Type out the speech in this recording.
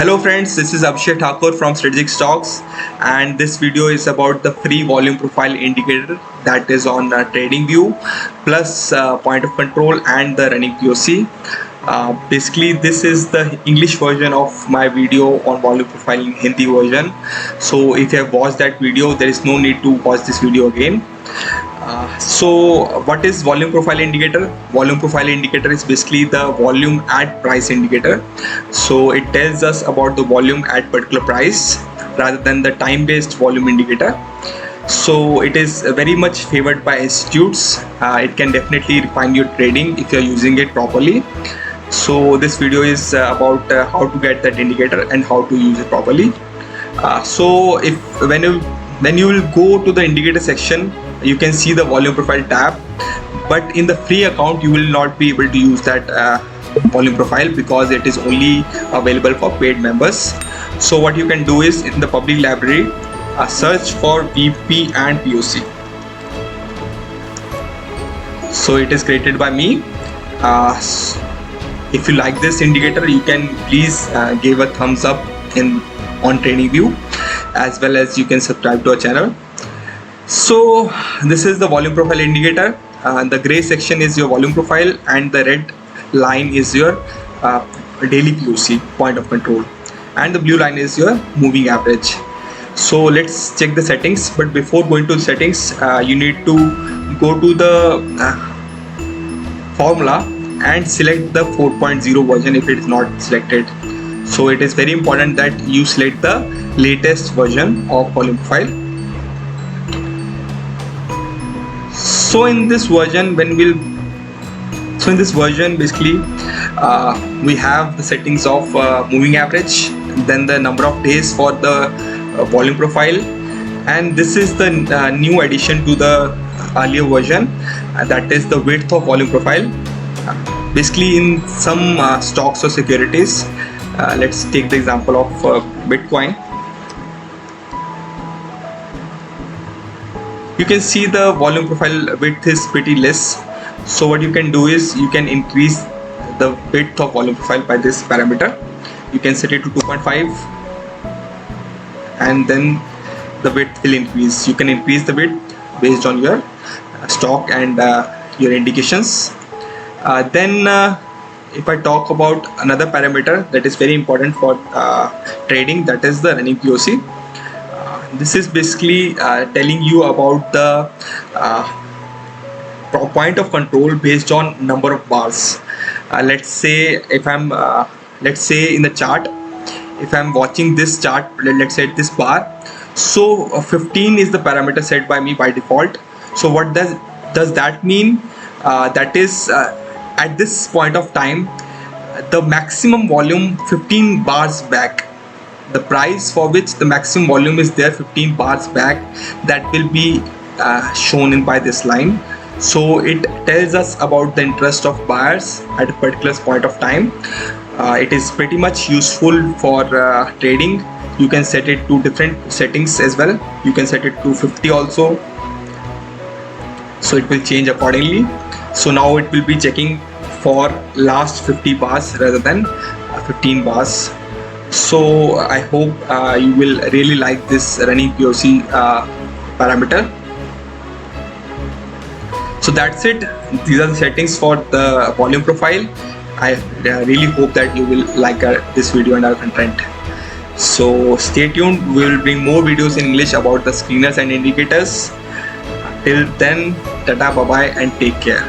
Hello friends, this is Abhishek Thakur from Strategic Stocks, and this video is about the free volume profile indicator that is on TradingView plus point of control and the running POC. Basically this is the English version of my video on volume profile in Hindi version. So if you have watched that video, there is no need to watch this video again. So what is volume profile indicator? Volume profile indicator is basically the volume at price indicator. So it tells us about the volume at particular price rather than the time based volume indicator. So it is very much favored by institutes. It can definitely refine your trading if you are using it properly. So this video is about how to get that indicator and how to use it properly. So if when you will go to the indicator section, you can see the volume profile tab, but in the free account you will not be able to use that volume profile because it is only available for paid members. So what you can do is in the public library search for VP and POC. So it is created by me. If you like this indicator, you can please give a thumbs up on TradingView, as well as you can subscribe to our channel. So this is the volume profile indicator. The gray section is your volume profile and the red line is your daily POC, point of control, and the blue line is your moving average. So let's check the settings, but before going to the settings, you need to go to the formula and select the 4.0 version if it is not selected. So it is very important that you select the latest version of volume profile. So in this version, basically we have the settings of moving average, then the number of days for the volume profile, and this is the new addition to the earlier version, that is the width of volume profile. Basically in some stocks or securities, let's take the example of Bitcoin. You can see the volume profile width is pretty less. So what you can do is you can increase the width of volume profile by this parameter. You can set it to 2.5 and then the width will increase. You can increase the width based on your stock and your indications. Then if I talk about another parameter that is very important for trading, that is the running POC. This is basically telling you about the point of control based on number of bars. Let's say if I'm let's say in the chart, if I'm watching this chart, let's say this bar, so 15 is the parameter set by me by default. So what does that mean? That is at this point of time, the maximum volume 15 bars back, the price for which the maximum volume is there 15 bars back, that will be shown in by this line. So it tells us about the interest of buyers at a particular point of time. It is pretty much useful for trading. You can set it to different settings as well. You can set it to 50 also, so it will change accordingly. So now it will be checking for last 50 bars rather than 15 bars. So I hope you will really like this running POC parameter. So that's it. These are the settings for the volume profile. I really hope that you will like this video and our content. So stay tuned. We will bring more videos in English about the screeners and indicators. Till then, tata, bye bye, and take care.